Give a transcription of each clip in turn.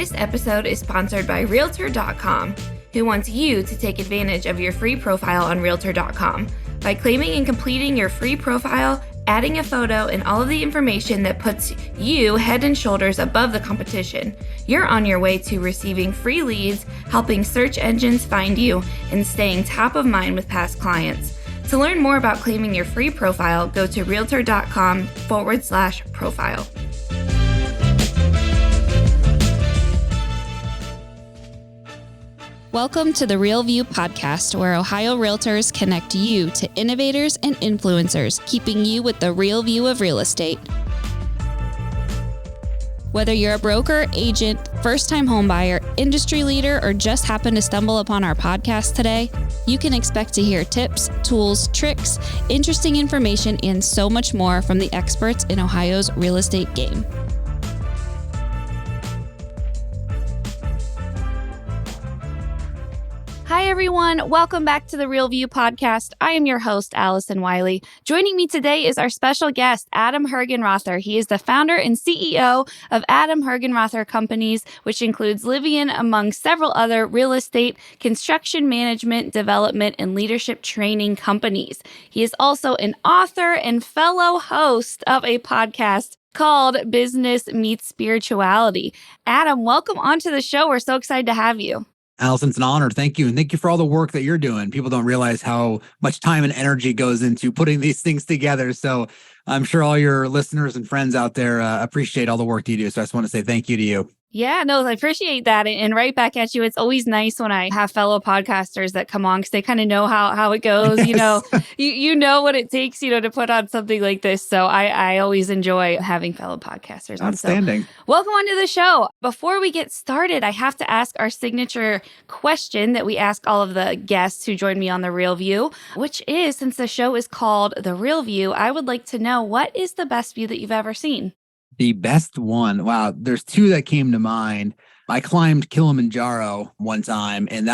This episode is sponsored by Realtor.com, who wants you to take advantage of your free profile on Realtor.com. By claiming and completing your free profile, adding a photo, and all of the information that puts you head and shoulders above the competition, you're on your way to receiving free leads, helping search engines find you, and staying top of mind with past clients. To learn more about claiming your free profile, go to Realtor.com/profile. Welcome to the Real View podcast, where Ohio Realtors connect you to innovators and influencers, keeping you with the real view of real estate. Whether you're a broker, agent, first-time homebuyer, industry leader, or just happen to stumble upon our podcast today, you can expect to hear tips, tools, tricks, interesting information, and so much more from the experts in Ohio's real estate game. Hi, everyone. Welcome back to the Real View podcast. I am your host, Allison Wiley. Joining me today is our special guest, Adam Hergenrother. He is the founder and CEO of Adam Hergenrother Companies, which includes Livian, among several other real estate, construction management, development, and leadership training companies. He is also an author and fellow host of a podcast called Business Meets Spirituality. Adam, welcome onto the show. We're so excited to have you. Allison, it's an honor. Thank you. And thank you for all the work that you're doing. People don't realize how much time and energy goes into putting these things together. So I'm sure all your listeners and friends out there appreciate all the work that you do. So I just want to say thank you to you. Yeah, no, I appreciate that. And right back at you. It's always nice when I have fellow podcasters that come on because they kind of know how it goes. Yes. You know, you know what it takes, to put on something like this. So I always enjoy having fellow podcasters on. Outstanding. So, welcome onto the show. Before we get started, I have to ask our signature question that we ask all of the guests who join me on The Real View, which is, since the show is called The Real View, I would like to know, what is the best view that you've ever seen? The best one. Wow. There's two that came to mind. I climbed Kilimanjaro one time, and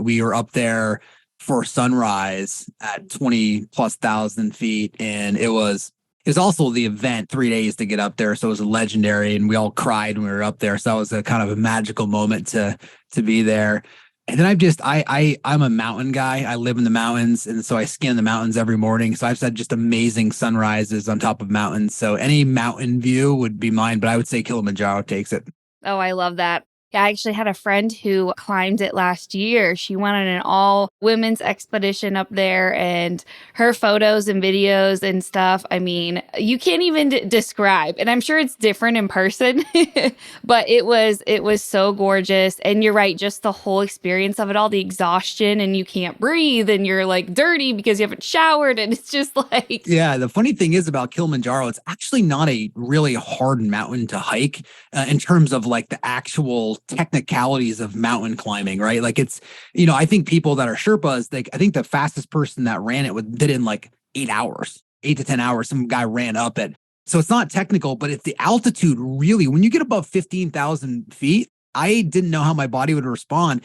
we were up there for sunrise at 20,000+ feet. And it was also the event, 3 days to get up there. So it was legendary, and we all cried when we were up there. So that was a kind of a magical moment to be there. And then I'm a mountain guy. I live in the mountains. And so I scan the mountains every morning. So I've had just amazing sunrises on top of mountains. So any mountain view would be mine, but I would say Kilimanjaro takes it. Oh, I love that. Yeah, I actually had a friend who climbed it last year. She went on an all-women's expedition up there, and her photos and videos and stuff, I mean, you can't even describe. And I'm sure it's different in person, but it was so gorgeous. And you're right, just the whole experience of it all, the exhaustion, and you can't breathe, and you're like dirty because you haven't showered, and it's just like... Yeah, the funny thing is about Kilimanjaro, it's actually not a really hard mountain to hike in terms of like the actual technicalities of mountain climbing, right? Like it's, I think people that are Sherpas, I think the fastest person that ran it did in like 8 to 10 hours. Some guy ran up it. So it's not technical, but it's the altitude really. When you get above 15,000 feet, I didn't know how my body would respond.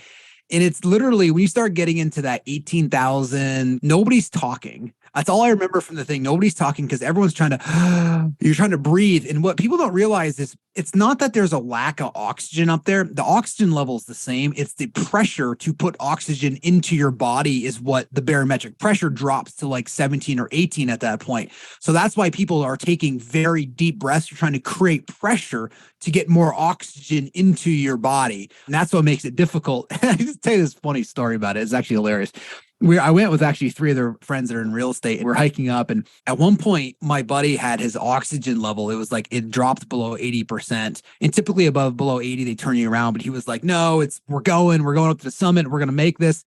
And it's literally when you start getting into that 18,000, nobody's talking. That's all I remember from the thing. Nobody's talking because everyone's you're trying to breathe. And what people don't realize is it's not that there's a lack of oxygen up there. The oxygen level is the same. It's the pressure to put oxygen into your body is what the barometric pressure drops to like 17 or 18 at that point. So that's why people are taking very deep breaths. You're trying to create pressure to get more oxygen into your body. And that's what makes it difficult. I just tell you this funny story about it. It's actually hilarious. I went with actually 3 other friends that are in real estate. We're hiking up, and at one point, my buddy had his oxygen level. It was like it dropped below 80%. And typically below 80, they turn you around. But he was like, "No, we're going up to the summit. We're going to make this."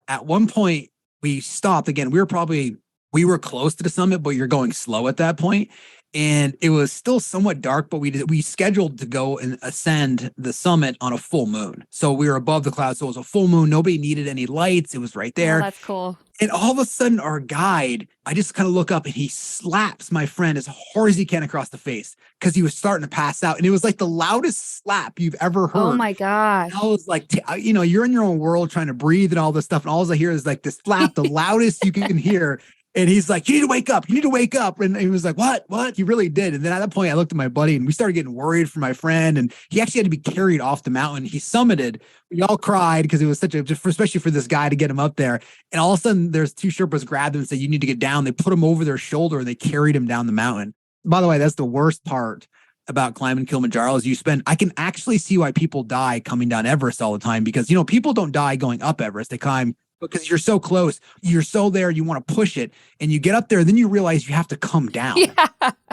At one point, we stopped again. We were close to the summit, but you're going slow at that point. And it was still somewhat dark, but we scheduled to go and ascend the summit on a full moon. So we were above the clouds. So it was a full moon. Nobody needed any lights. It was right there. Oh, that's cool. And all of a sudden, our guide, I just kind of look up and he slaps my friend as hard as he can across the face because he was starting to pass out. And it was like the loudest slap you've ever heard. Oh my gosh. And I was like, you're in your own world trying to breathe and all this stuff. And all I hear is like this slap, the loudest you can hear. And he's like, you need to wake up. You need to wake up. And he was like, what? He really did. And then at that point, I looked at my buddy and we started getting worried for my friend. And he actually had to be carried off the mountain. He summited. We all cried because it was especially for this guy to get him up there. And all of a sudden, there's two Sherpas grabbed him and said, you need to get down. They put him over their shoulder and they carried him down the mountain. By the way, that's the worst part about climbing Kilimanjaro is I can actually see why people die coming down Everest all the time because, people don't die going up Everest. They climb because you're so close, you're so there, you want to push it and you get up there, then you realize you have to come down. Yeah.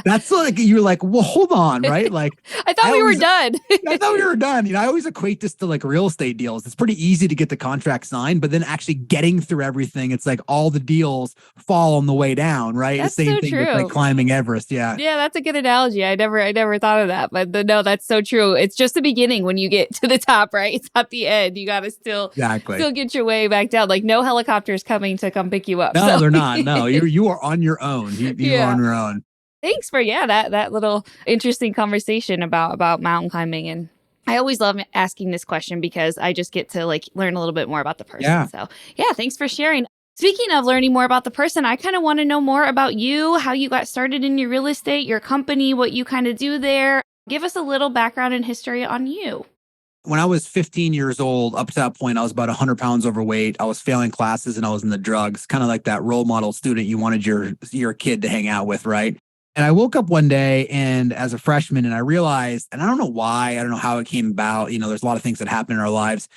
That's like, you're like, well, hold on, right? Like, I thought we were done. I thought we were done. I always equate this to like real estate deals. It's pretty easy to get the contract signed, but then actually getting through everything, it's like all the deals fall on the way down, right? That's the same so thing true. with like climbing Everest. Yeah. Yeah, that's a good analogy. I never thought of that, but no, that's so true. It's just the beginning when you get to the top, right? It's not the end. You got to still get your way back down. Like no helicopters coming to come pick you up. No, they're not. No, you are on your own. You are on your own. Thanks for that little interesting conversation about mountain climbing. And I always love asking this question because I just get to like learn a little bit more about the person. Yeah. So yeah, thanks for sharing. Speaking of learning more about the person, I kind of want to know more about you, how you got started in your real estate, your company, what you kind of do there. Give us a little background and history on you. When I was 15 years old, up to that point, I was about 100 pounds overweight. I was failing classes and I was in the drugs, kind of like that role model student you wanted your kid to hang out with, right? And I woke up one day and as a freshman and I realized, and I don't know why, I don't know how it came about. There's a lot of things that happen in our lives.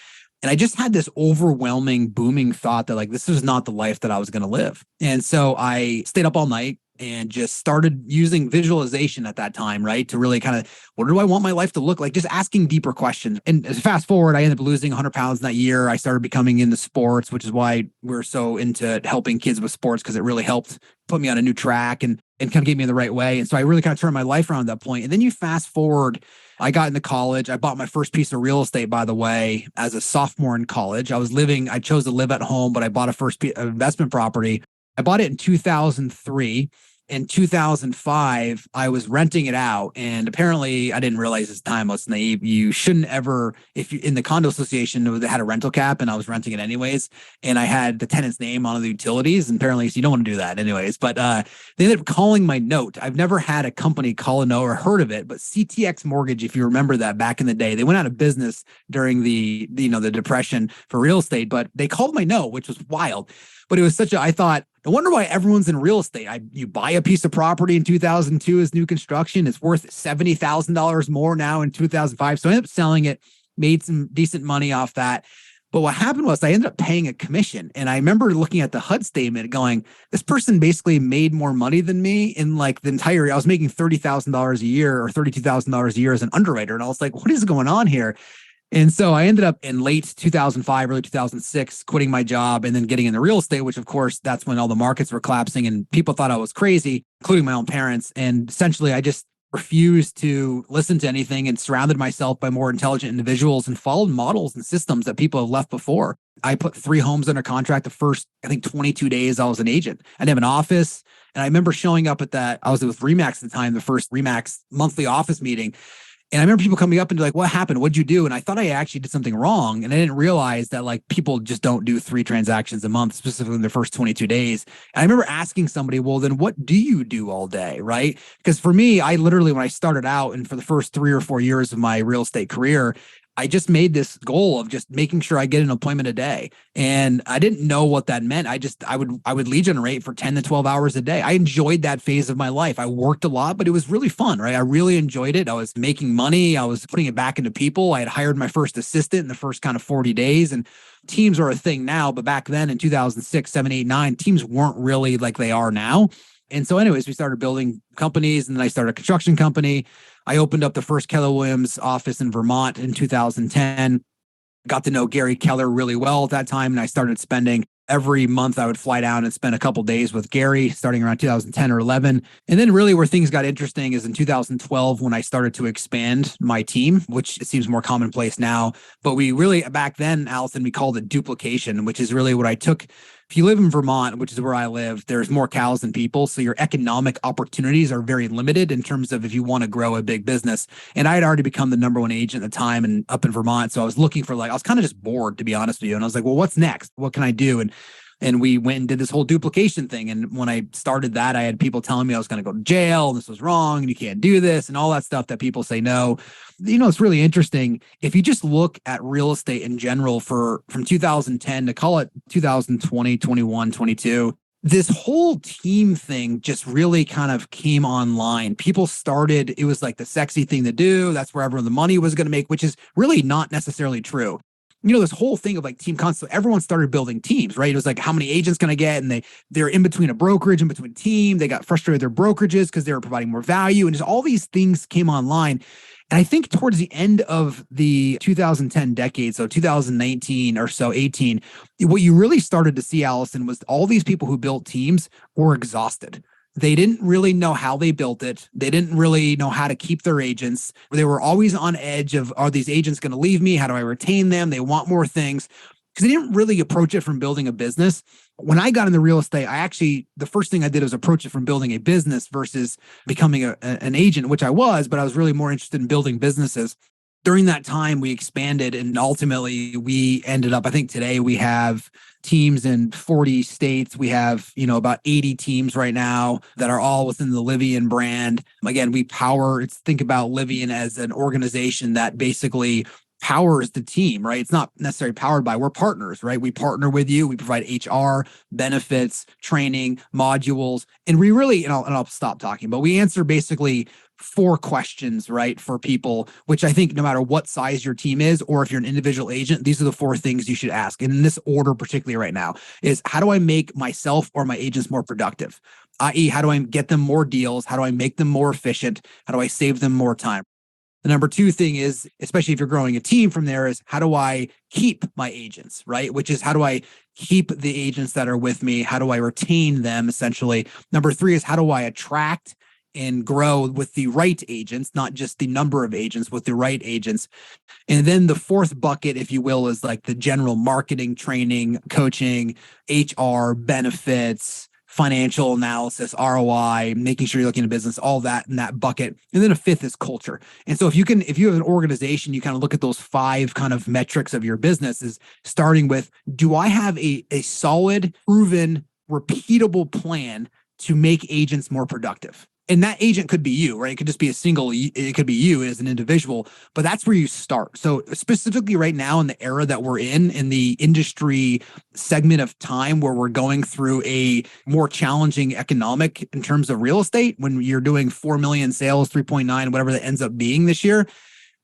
And I just had this overwhelming, booming thought that like, this is not the life that I was going to live. And so I stayed up all night and just started using visualization at that time, right? To really kind of, what do I want my life to look like? Just asking deeper questions. And fast forward, I ended up losing 100 pounds in that year. I started becoming into sports, which is why we're so into helping kids with sports, because it really helped put me on a new track and kind of get me in the right way. And so I really kind of turned my life around at that point. And then you fast forward, I got into college. I bought my first piece of real estate, by the way, as a sophomore in college. I chose to live at home, but I bought a first investment property. I bought it in 2003. In 2005, I was renting it out. And apparently I didn't realize this time, I was naive. You shouldn't ever, if you in the condo association, they had a rental cap and I was renting it anyways. And I had the tenant's name on the utilities. And apparently you don't want to do that anyways. But they ended up calling my note. I've never had a company call a note or heard of it, but CTX Mortgage, if you remember that back in the day, they went out of business during the depression for real estate, but they called my note, which was wild. But it was I thought, no wonder why everyone's in real estate. You buy a piece of property in 2002 as new construction. It's worth $70,000 more now in 2005. So I ended up selling it, made some decent money off that. But what happened was I ended up paying a commission. And I remember looking at the HUD statement going, this person basically made more money than me in like the entire, I was making $30,000 a year or $32,000 a year as an underwriter. And I was like, what is going on here? And so I ended up in late 2005, early 2006, quitting my job and then getting into real estate, which of course, that's when all the markets were collapsing and people thought I was crazy, including my own parents. And essentially, I just refused to listen to anything and surrounded myself by more intelligent individuals and followed models and systems that people have left before. I put 3 homes under contract the first, I think, 22 days I was an agent. I didn't have an office. And I remember showing up I was with RE/MAX at the time, the first RE/MAX monthly office meeting. And I remember people coming up and like, what happened? What'd you do? And I thought I actually did something wrong. And I didn't realize that like people just don't do 3 transactions a month, specifically in their first 22 days. And I remember asking somebody, well, then what do you do all day? Right? Because for me, I literally, when I started out and for the first 3 or 4 years of my real estate career, I just made this goal of just making sure I get an appointment a day. And I didn't know what that meant. I would lead generate for 10 to 12 hours a day. I enjoyed that phase of my life. I worked a lot, but it was really fun, right? I really enjoyed it. I was making money. I was putting it back into people. I had hired my first assistant in the first kind of 40 days. And teams are a thing now, but back then in 2006, 7, 8, 9, teams weren't really like they are now. And so anyways, we started building companies and then I started a construction company. I opened up the first Keller Williams office in Vermont in 2010, got to know Gary Keller really well at that time. And I started spending every month I would fly down and spend a couple days with Gary starting around 2010 or 11. And then really where things got interesting is in 2012 when I started to expand my team, which it seems more commonplace now. But we really, back then, Allison, we called it duplication, which is really what I took. If you live in Vermont, which is where I live, there's more cows than people. So your economic opportunities are very limited in terms of if you want to grow a big business. And I had already become the number 1 agent at the time and up in Vermont. So I was looking for I was kind of just bored, to be honest with you. And I was like, well, what's next? What can I do? And And we went and did this whole duplication thing. And when I started that, I had people telling me I was going to go to jail and this was wrong and you can't do this and all that stuff that people say no. It's really interesting. If you just look at real estate in general from 2010 to call it 2020, 21, 22, this whole team thing just really kind of came online. People started, it was like the sexy thing to do. That's where everyone the money was going to make, which is really not necessarily true. This whole thing of like team concept, everyone started building teams, right? It was like, how many agents can I get? And they're in between a brokerage, in between team. They got frustrated with their brokerages because they were providing more value. And just all these things came online. And I think towards the end of the 2010 decade, so 2019 or so, 18, what you really started to see, Allison, was all these people who built teams were exhausted. They didn't really know how they built it. They didn't really know how to keep their agents. They were always on edge of, are these agents going to leave me? How do I retain them? They want more things because they didn't really approach it from building a business. When I got into real estate, the first thing I did was approach it from building a business versus becoming an agent, which I was, but I was really more interested in building businesses. During that time, we expanded and ultimately we ended up, I think today we have teams in 40 states. We have, about 80 teams right now that are all within the Livian brand. Again, think about Livian as an organization that basically powers the team, right? It's not necessarily powered by, we're partners, right? We partner with you. We provide HR, benefits, training, modules. And we really, and I'll stop talking, but we answer basically 4 questions, right? For people, which I think no matter what size your team is, or if you're an individual agent, these are the 4 things you should ask. And in this order, particularly right now, is how do I make myself or my agents more productive? i.e., how do I get them more deals? How do I make them more efficient? How do I save them more time? The number 2 thing is, especially if you're growing a team from there, is how do I keep my agents, right? Which is how do I keep the agents that are with me? How do I retain them essentially? Number 3 is how do I attract and grow with the right agents, not just the number of agents, with the right agents. And then the 4th bucket, if you will, is like the general marketing, training, coaching, HR, benefits, financial analysis, ROI, making sure you're looking at business, all that in that bucket. And then a 5th is culture. And so if you have an organization, you kind of look at those 5 kind of metrics of your business, is starting with, do I have a solid, proven, repeatable plan to make agents more productive? And that agent could be you, right? It could just be it could be you as an individual, but that's where you start. So specifically right now in the era that we're in the industry segment of time where we're going through a more challenging economic in terms of real estate, when you're doing 4 million sales, 3.9, whatever that ends up being this year,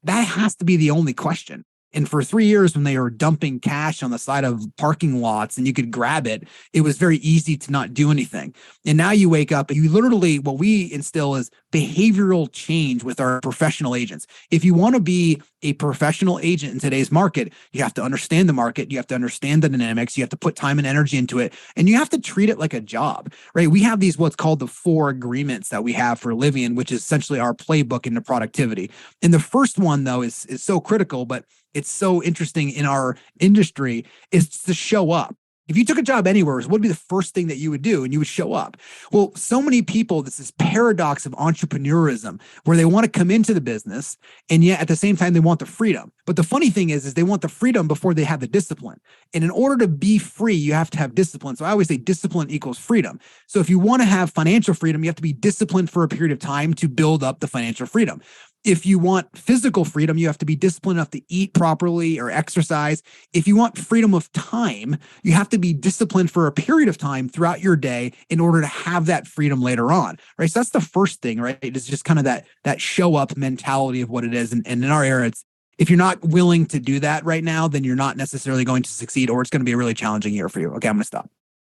that has to be the only question. And for 3 years, when they were dumping cash on the side of parking lots and you could grab it, it was very easy to not do anything. And now you wake up and you literally, what we instill is behavioral change with our professional agents. If you want to be a professional agent in today's market, you have to understand the market. You have to understand the dynamics. You have to put time and energy into it. And you have to treat it like a job, right? We have what's called the 4 agreements that we have for Livian, which is essentially our playbook into productivity. And the first one, though, is so critical, but it's so interesting in our industry, is to show up. If you took a job anywhere, what would be the first thing that you would do? And you would show up. Well, so many people, this paradox of entrepreneurism, where they want to come into the business, and yet at the same time, they want the freedom. But the funny thing is they want the freedom before they have the discipline. And in order to be free, you have to have discipline. So I always say discipline equals freedom. So if you want to have financial freedom, you have to be disciplined for a period of time to build up the financial freedom. If you want physical freedom, you have to be disciplined enough to eat properly or exercise. If you want freedom of time, you have to be disciplined for a period of time throughout your day in order to have that freedom later on, right? So that's the first thing, right? It's just kind of that show up mentality of what it is. And in our era, it's, if you're not willing to do that right now, then you're not necessarily going to succeed, or it's going to be a really challenging year for you. Okay, I'm going to stop.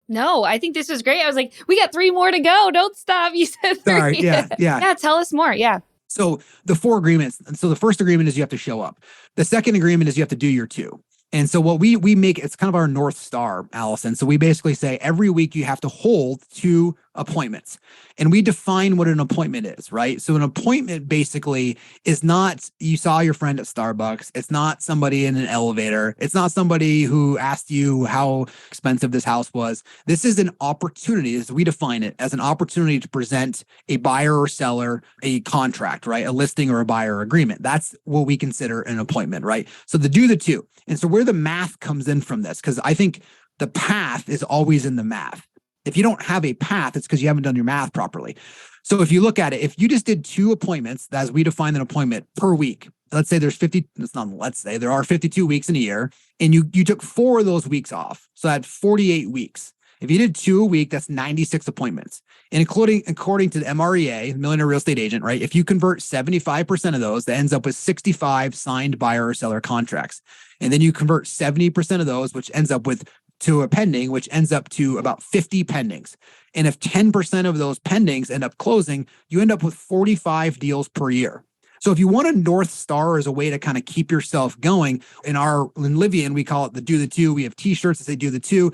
No, I think this is great. I was like, we got 3 more to go. Don't stop. You said 3. Sorry, yeah. Yeah, tell us more. Yeah. So the 4 agreements. And so the first agreement is you have to show up. The second agreement is you have to do your 2. And so what we make, it's kind of our North Star, Allison. So we basically say every week you have to hold 2 appointments. And we define what an appointment is, right? So an appointment basically is not, you saw your friend at Starbucks. It's not somebody in an elevator. It's not somebody who asked you how expensive this house was. This is an opportunity, as we define it, as an opportunity to present a buyer or seller a contract, right? A listing or a buyer agreement. That's what we consider an appointment, right? So to do the 2. And so where the math comes in from this, because I think the path is always in the math. If you don't have a path, it's because you haven't done your math properly. So if you look at it, if you just did 2 appointments, as we define an appointment per week, let's say there's 50, it's not, let's say there are 52 weeks in a year, and you took 4 of those weeks off. So that's 48 weeks. If you did 2 a week, that's 96 appointments. And according to the MREA, Millionaire Real Estate Agent, right? If you convert 75% of those, that ends up with 65 signed buyer or seller contracts. And then you convert 70% of those, which ends up with to a pending, which ends up to about 50 pendings. And if 10% of those pendings end up closing, you end up with 45 deals per year. So if you want a North Star as a way to kind of keep yourself going, in Livian, we call it the Do the Two. We have t-shirts that say Do the Two.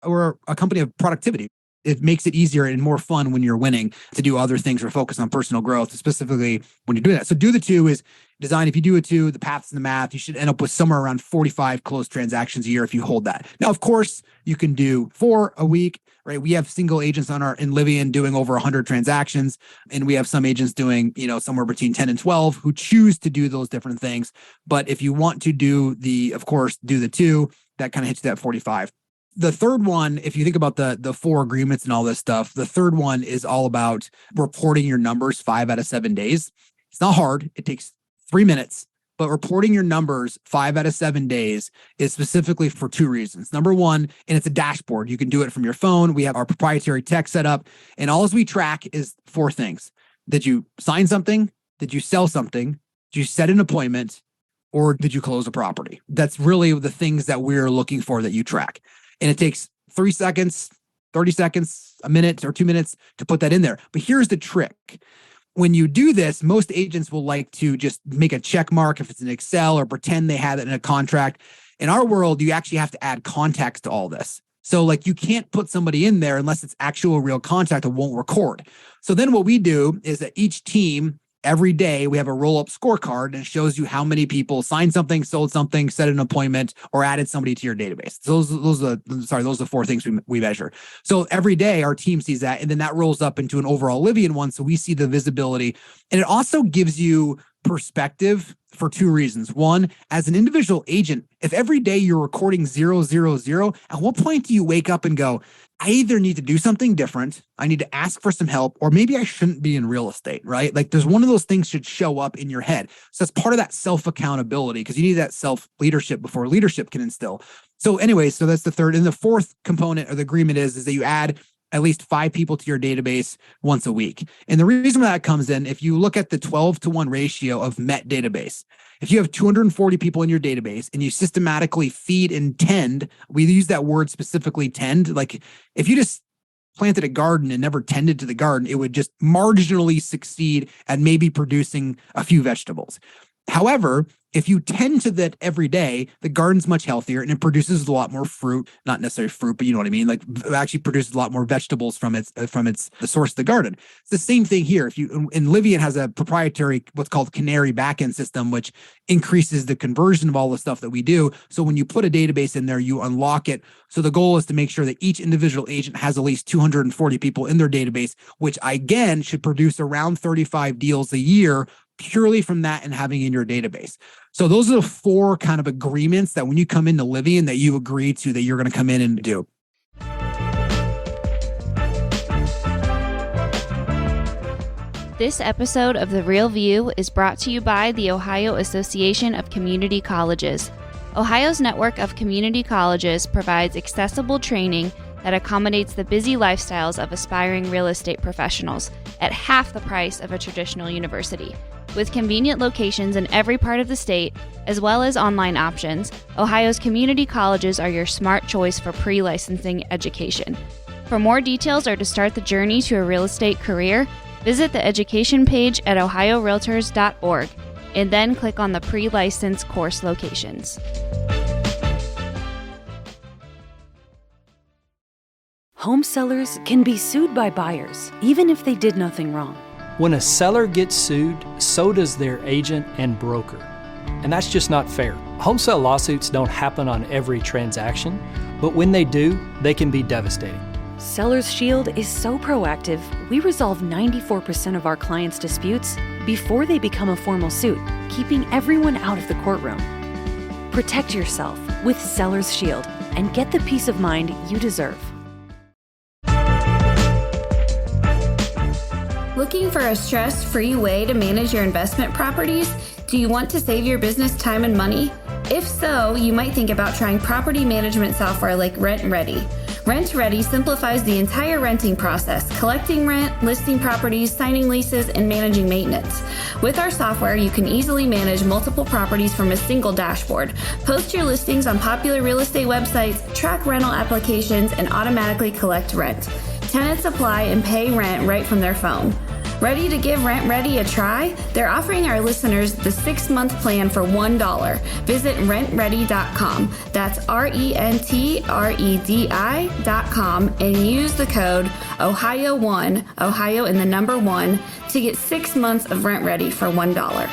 We're a company of productivity. It makes it easier and more fun when you're winning to do other things or focus on personal growth, specifically when you're doing that. So Do the Two is designed, if you do a 2, the path's in the math, you should end up with somewhere around 45 closed transactions a year if you hold that. Now, of course, you can do 4 a week, right? We have single agents in Livian doing over 100 transactions, and we have some agents doing, somewhere between 10 and 12 who choose to do those different things. But if you want to do Do the 2, that kind of hits you that 45. The third one, if you think about the 4 agreements and all this stuff, the third one is all about reporting your numbers 5 out of 7 days. It's not hard. It takes 3 minutes, but reporting your numbers 5 out of 7 days is specifically for 2 reasons. Number one, and it's a dashboard. You can do it from your phone. We have our proprietary tech set up, and all we track is 4 things. Did you sign something? Did you sell something? Did you set an appointment? Or did you close a property? That's really the things that we're looking for that you track. And it takes 3 seconds, 30 seconds, a minute or 2 minutes to put that in there. But here's the trick. When you do this, most agents will like to just make a check mark if it's in Excel or pretend they have it in a contract. In our world, you actually have to add context to all this. So you can't put somebody in there unless it's actual real contact that won't record. So then what we do is that each team, every day, we have a roll-up scorecard, and it shows you how many people signed something, sold something, set an appointment, or added somebody to your database. So those are the 4 things we measure. So every day, our team sees that, and then that rolls up into an overall Livian one, so we see the visibility. And it also gives you perspective for 2 reasons. One, as an individual agent, if every day you're recording 0, 0, 0, at what point do you wake up and go, I either need to do something different, I need to ask for some help, or maybe I shouldn't be in real estate, right? There's one of those things should show up in your head. So that's part of that self-accountability, because you need that self-leadership before leadership can instill. So anyway, so that's the third. And the fourth component of the agreement is that you add at least 5 people to your database once a week. And the reason that comes in, if you look at the 12-to-1 ratio of Met database, if you have 240 people in your database and you systematically feed and tend, we use that word specifically, tend. If you just planted a garden and never tended to the garden, it would just marginally succeed at maybe producing a few vegetables. However, if you tend to that every day, the garden's much healthier and it produces a lot more fruit, not necessarily fruit, but you know what I mean? It actually produces a lot more vegetables from the source of the garden. It's the same thing here. And Livian has a proprietary, what's called Canary backend system, which increases the conversion of all the stuff that we do. So when you put a database in there, you unlock it. So the goal is to make sure that each individual agent has at least 240 people in their database, which again should produce around 35 deals a year purely from that and having in your database. So those are the 4 kind of agreements that when you come into Livian that you agree to, that you're going to come in and do. This episode of The Real View is brought to you by the Ohio Association of Community Colleges. Ohio's network of community colleges provides accessible training that accommodates the busy lifestyles of aspiring real estate professionals at half the price of a traditional university. With convenient locations in every part of the state, as well as online options, Ohio's community colleges are your smart choice for pre-licensing education. For more details or to start the journey to a real estate career, visit the education page at ohiorealtors.org and then click on the pre-license course locations. Home sellers can be sued by buyers, even if they did nothing wrong. When a seller gets sued, so does their agent and broker. And that's just not fair. Home sale lawsuits don't happen on every transaction, but when they do, they can be devastating. Seller's Shield is so proactive, we resolve 94% of our clients' disputes before they become a formal suit, keeping everyone out of the courtroom. Protect yourself with Seller's Shield and get the peace of mind you deserve. Looking for a stress-free way to manage your investment properties? Do you want to save your business time and money? If so, you might think about trying property management software like RentRedi. RentRedi simplifies the entire renting process, collecting rent, listing properties, signing leases, and managing maintenance. With our software, you can easily manage multiple properties from a single dashboard, post your listings on popular real estate websites, track rental applications, and automatically collect rent. Tenants apply and pay rent right from their phone. Ready to give RentRedi a try? They're offering our listeners the 6-month plan for $1. Visit rentredi.com. That's RENTREDI.com and use the code OHIO1, Ohio and the number 1, to get 6 months of RentRedi for $1.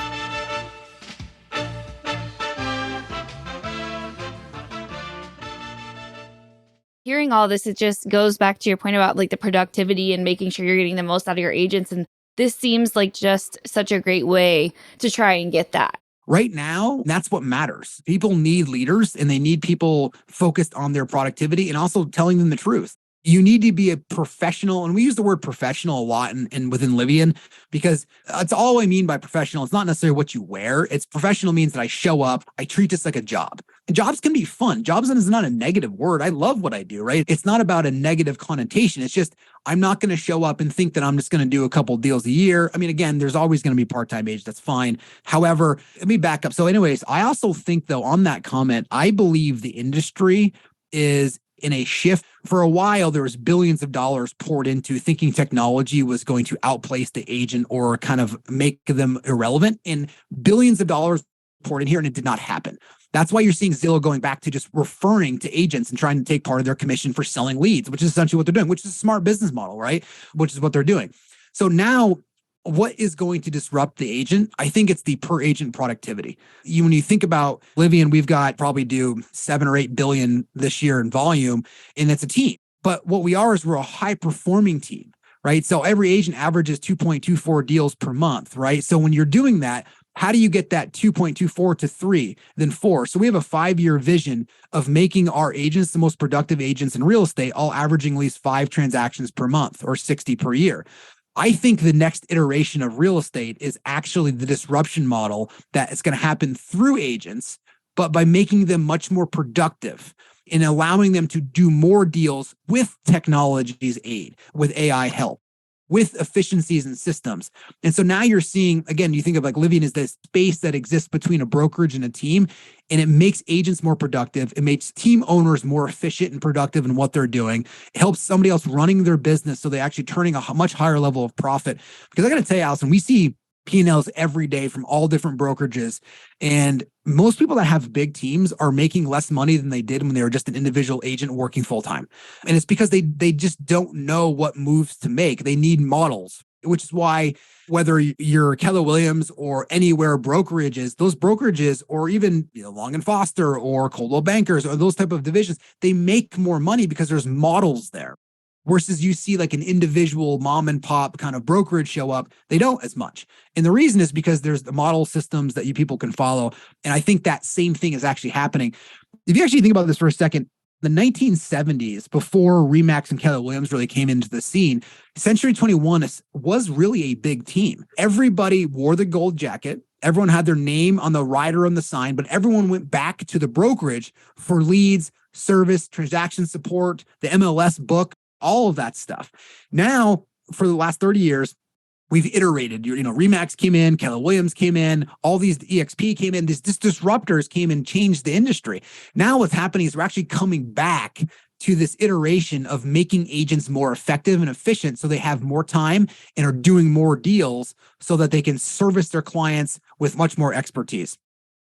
Hearing all this, it just goes back to your point about like the productivity and making sure you're getting the most out of your agents. And this seems like just such a great way to try and get that. Right now, that's what matters. People need leaders and they need people focused on their productivity and also telling them the truth. You need to be a professional. And we use the word professional a lot in within Livian because it's all I mean by professional. It's not necessarily what you wear. It's professional means that I show up. I treat this like a job. And jobs can be fun. Jobs is not a negative word. I love what I do, right? It's not about a negative connotation. It's just, I'm not going to show up and think that I'm just going to do a couple deals a year. I mean, again, there's always going to be part-time agents. That's fine. However, let me back up. So anyways, I also think though, on that comment, I believe the industry is in a shift. For a while, there was billions of dollars poured into thinking technology was going to outplace the agent or kind of make them irrelevant, and billions of dollars poured in here, and it did not happen. That's why you're seeing Zillow going back to just referring to agents and trying to take part of their commission for selling leads, which is essentially what they're doing, which is a smart business model, right? Which is what they're doing. So now, what is going to disrupt the agent? I think it's the per agent productivity. When you think about Livian, we've got probably do 7 or 8 billion this year in volume, and it's a team. But what we are is we're a high performing team, right? So every agent averages 2.24 deals per month, right? So when you're doing that, how do you get that 2.24 to 3, then 4? So we have a 5-year vision of making our agents the most productive agents in real estate, all averaging at least 5 transactions per month or 60 per year. I think the next iteration of real estate is actually the disruption model that is going to happen through agents, but by making them much more productive and allowing them to do more deals with technology's aid, with AI help, with efficiencies and systems. And so now you're seeing, again, you think of like Livian as this space that exists between a brokerage and a team, and it makes agents more productive. It makes team owners more efficient and productive in what they're doing. It helps somebody else running their business so they're actually turning a much higher level of profit. Because I got to tell you, Allison, we see P&Ls every day from all different brokerages. And most people that have big teams are making less money than they did when they were just an individual agent working full-time. And it's because they just don't know what moves to make. They need models, which is why whether you're Keller Williams or anywhere brokerages, those brokerages, or even Long & Foster or Coldwell Bankers or those type of divisions, they make more money because there's models there. Versus you see like an individual mom and pop kind of brokerage show up, they don't as much. And the reason is because there's the model systems that you people can follow. And I think that same thing is actually happening. If you actually think about this for a second, the 1970s, before RE/MAX and Keller Williams really came into the scene, Century 21 was really a big team. Everybody wore the gold jacket. Everyone had their name on the rider on the sign, but everyone went back to the brokerage for leads, service, transaction support, the MLS book, all of that stuff. Now, for the last 30 years, we've iterated. RE/MAX came in, Keller Williams came in, all these EXP came in, these disruptors came and changed the industry. Now what's happening is we're actually coming back to this iteration of making agents more effective and efficient so they have more time and are doing more deals so that they can service their clients with much more expertise.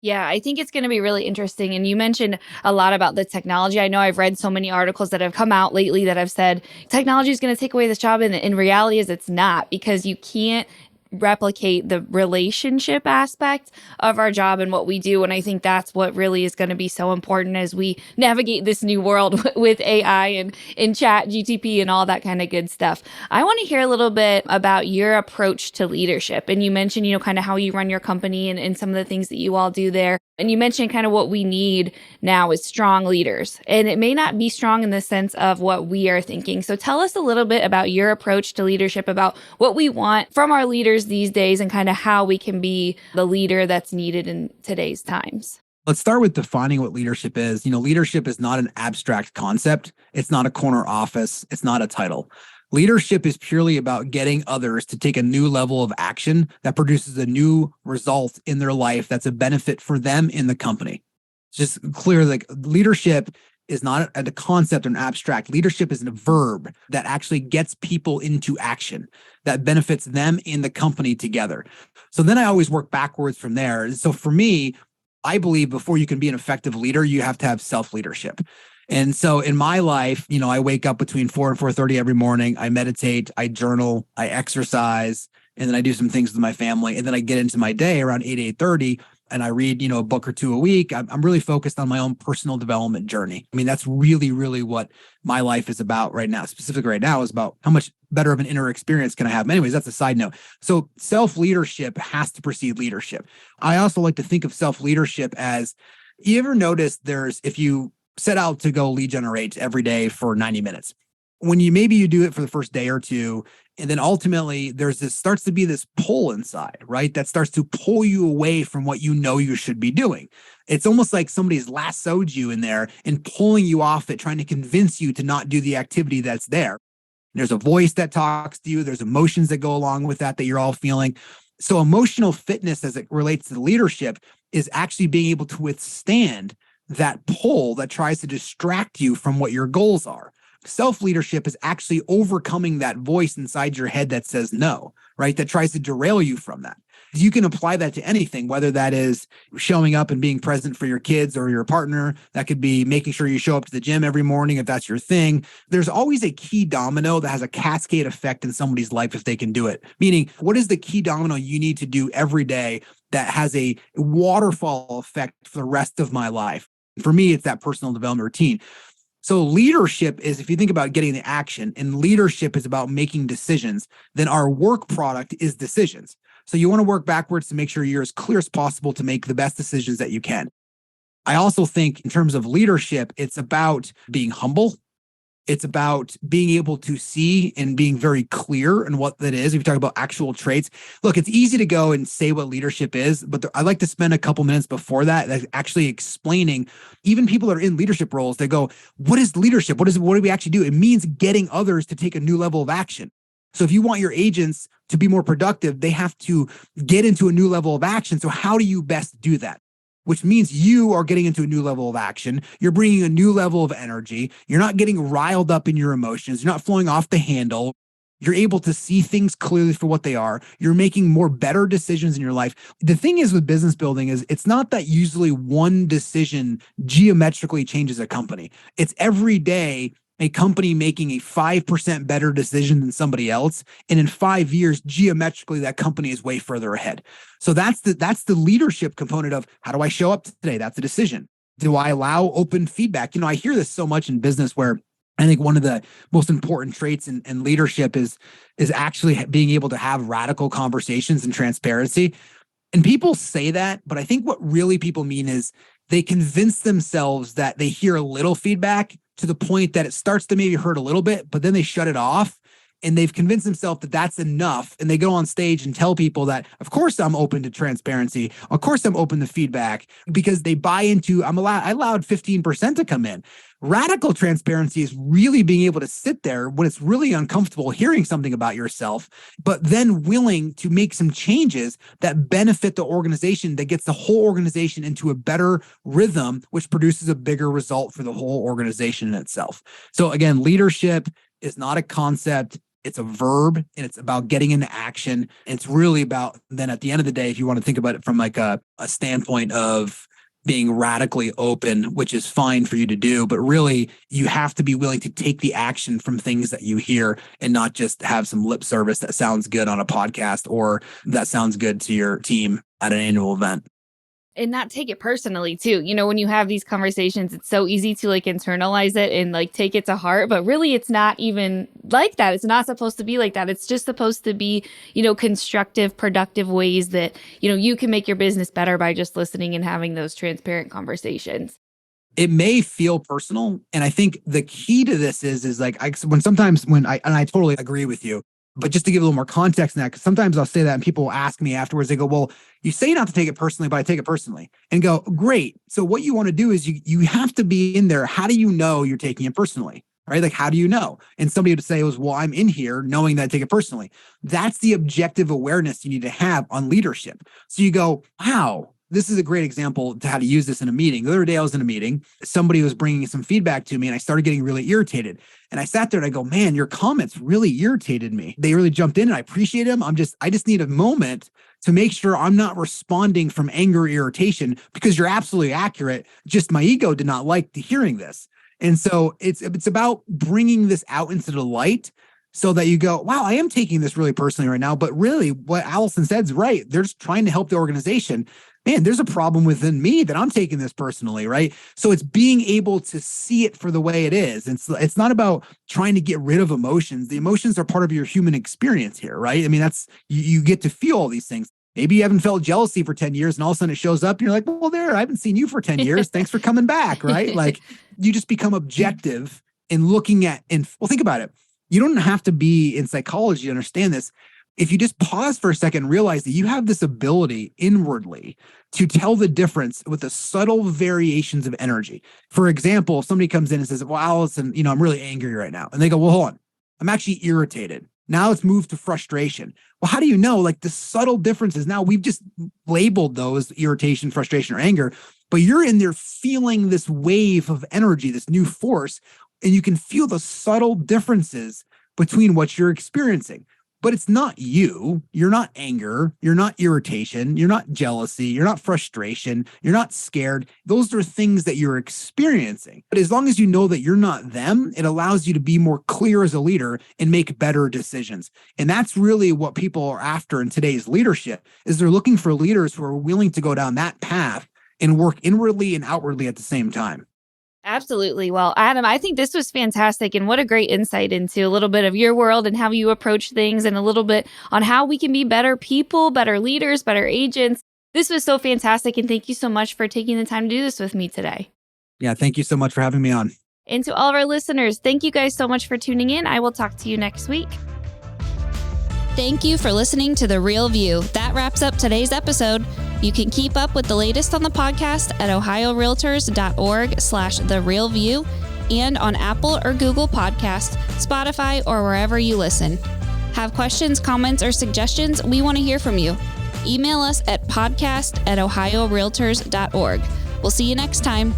Yeah, I think it's going to be really interesting. And you mentioned a lot about the technology. I know I've read so many articles that have come out lately that have said technology is going to take away this job. And in reality is it's not, because you can't replicate the relationship aspect of our job and what we do. And I think that's what really is going to be so important as we navigate this new world with AI and in chat, GTP and all that kind of good stuff. I want to hear a little bit about your approach to leadership. And you mentioned, kind of how you run your company and some of the things that you all do there. And you mentioned kind of what we need now is strong leaders. And it may not be strong in the sense of what we are thinking. So tell us a little bit about your approach to leadership, about what we want from our leaders these days and kind of how we can be the leader that's needed in today's times. Let's start with defining what leadership is. Leadership is not an abstract concept. It's not a corner office. It's not a title. Leadership is purely about getting others to take a new level of action that produces a new result in their life that's a benefit for them in the company. It's just clear, like leadership is not a concept or an abstract. Leadership is a verb that actually gets people into action that benefits them in the company together. So then I always work backwards from there. And so for me, I believe before you can be an effective leader, you have to have self-leadership. And so in my life, I wake up between 4 and 4:30 every morning. I meditate, I journal, I exercise, and then I do some things with my family. And then I get into my day around 8:30, and I read, a book or two a week. I'm really focused on my own personal development journey. I mean, that's really, really what my life is about right now. Specifically right now is about how much better of an inner experience can I have. Anyways, that's a side note. So self-leadership has to precede leadership. I also like to think of self-leadership as, you ever notice if you set out to go lead generate every day for 90 minutes, when you do it for the first day or two, and then ultimately starts to be this pull inside, right? That starts to pull you away from what you should be doing. It's almost like somebody's lassoed you in there and pulling you off it, trying to convince you to not do the activity that's there. There's a voice that talks to you. There's emotions that go along with that you're all feeling. So emotional fitness as it relates to leadership is actually being able to withstand that pull that tries to distract you from what your goals are. Self-leadership is actually overcoming that voice inside your head that says no, right? That tries to derail you from that. You can apply that to anything, whether that is showing up and being present for your kids or your partner. That could be making sure you show up to the gym every morning if that's your thing. There's always a key domino that has a cascade effect in somebody's life if they can do it. Meaning, what is the key domino you need to do every day that has a waterfall effect for the rest of my life? For me, it's that personal development routine. So leadership is, if you think about getting the action, and leadership is about making decisions, then our work product is decisions. So you want to work backwards to make sure you're as clear as possible to make the best decisions that you can. I also think in terms of leadership, it's about being humble. It's about being able to see and being very clear in what that is. If you talk about actual traits, look, it's easy to go and say what leadership is, but I like to spend a couple minutes before that actually explaining. Even people that are in leadership roles, they go, what is leadership? What do we actually do? It means getting others to take a new level of action. So if you want your agents to be more productive, they have to get into a new level of action. So how do you best do that? Which means you are getting into a new level of action. You're bringing a new level of energy. You're not getting riled up in your emotions. You're not flowing off the handle. You're able to see things clearly for what they are. You're making better decisions in your life. The thing is with business building is it's not that usually one decision geometrically changes a company. It's every day a company making a 5% better decision than somebody else. And in 5 years, geometrically, that company is way further ahead. So that's the leadership component of how do I show up today? That's a decision. Do I allow open feedback? I hear this so much in business where I think one of the most important traits in leadership is actually being able to have radical conversations and transparency. And people say that, but I think what really people mean is they convince themselves that they hear a little feedback to the point that it starts to maybe hurt a little bit, but then they shut it off and they've convinced themselves that that's enough. And they go on stage and tell people that, of course, I'm open to transparency. Of course, I'm open to feedback because they buy into, I allowed 15% to come in. Radical transparency is really being able to sit there when it's really uncomfortable hearing something about yourself, but then willing to make some changes that benefit the organization, that gets the whole organization into a better rhythm, which produces a bigger result for the whole organization in itself. So again, leadership is not a concept. It's a verb, and it's about getting into action. It's really about then at the end of the day, if you want to think about it from like a standpoint of being radically open, which is fine for you to do, but really you have to be willing to take the action from things that you hear and not just have some lip service that sounds good on a podcast or that sounds good to your team at an annual event. And not take it personally too. You know, when you have these conversations, it's so easy to like internalize it and like take it to heart, but really it's not even like that. It's not supposed to be like that. It's just supposed to be, you know, constructive, productive ways that, you know, you can make your business better by just listening and having those transparent conversations. It may feel personal. And I think the key to this is like, I totally agree with you. But just to give a little more context in that, because sometimes I'll say that and people will ask me afterwards, they go, well, you say not to take it personally, but I take it personally, and go, great. So what you want to do is you have to be in there. How do you know you're taking it personally? Right? Like, how do you know? And somebody would say, well, I'm in here knowing that I take it personally. That's the objective awareness you need to have on leadership. So you go, wow, this is a great example to how to use this in a meeting. The other day I was in a meeting, somebody was bringing some feedback to me and I started getting really irritated. And I sat there and I go, man, your comments really irritated me. They really jumped in and I appreciate them. I just need a moment to make sure I'm not responding from anger or irritation, because you're absolutely accurate. Just my ego did not like hearing this. And so it's about bringing this out into the light so that you go, wow, I am taking this really personally right now. But really what Allison said is right. They're just trying to help the organization. Man, there's a problem within me that I'm taking this personally, right? So it's being able to see it for the way it is. It's not about trying to get rid of emotions. The emotions are part of your human experience here, right? I mean, you get to feel all these things. Maybe you haven't felt jealousy for 10 years and all of a sudden it shows up and you're like, well, I haven't seen you for 10 years. Thanks for coming back, right? Like, you just become objective in looking at, well, think about it. You don't have to be in psychology to understand this. If you just pause for a second and realize that you have this ability inwardly to tell the difference with the subtle variations of energy. For example, if somebody comes in and says, well, Allison, I'm really angry right now. And they go, well, hold on, I'm actually irritated. Now it's moved to frustration. Well, how do you know? Like, the subtle differences. Now we've just labeled those irritation, frustration, or anger, but you're in there feeling this wave of energy, this new force, and you can feel the subtle differences between what you're experiencing. But it's not you. You're not anger. You're not irritation. You're not jealousy. You're not frustration. You're not scared. Those are things that you're experiencing. But as long as you know that you're not them, it allows you to be more clear as a leader and make better decisions. And that's really what people are after in today's leadership, is they're looking for leaders who are willing to go down that path and work inwardly and outwardly at the same time. Absolutely. Well, Adam, I think this was fantastic, and what a great insight into a little bit of your world and how you approach things, and a little bit on how we can be better people, better leaders, better agents. This was so fantastic, and thank you so much for taking the time to do this with me today. Yeah, thank you so much for having me on. And to all of our listeners, thank you guys so much for tuning in. I will talk to you next week. Thank you for listening to The Real View. That wraps up today's episode. You can keep up with the latest on the podcast at ohiorealtors.org/therealview and on Apple or Google Podcasts, Spotify, or wherever you listen. Have questions, comments, or suggestions? We want to hear from you. Email us at podcast@ohiorealtors.org. We'll see you next time.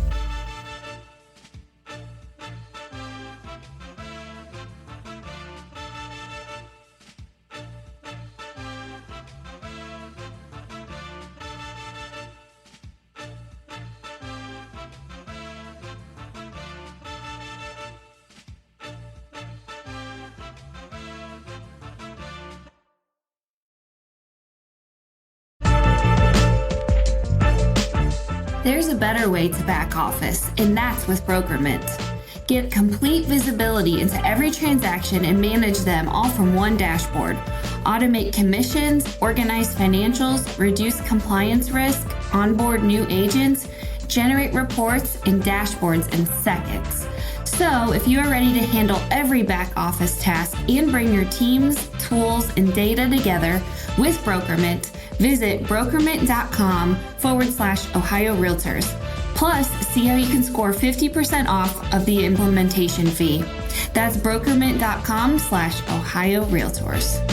There's a better way to back office, and that's with Brokerment. Get complete visibility into every transaction and manage them all from one dashboard. Automate commissions, organize financials, reduce compliance risk, onboard new agents, generate reports and dashboards in seconds. So if you are ready to handle every back office task and bring your teams, tools, and data together with Brokerment, visit brokerment.com/Ohio Realtors. Plus, see how you can score 50% off of the implementation fee. That's brokerment.com/Ohio Realtors.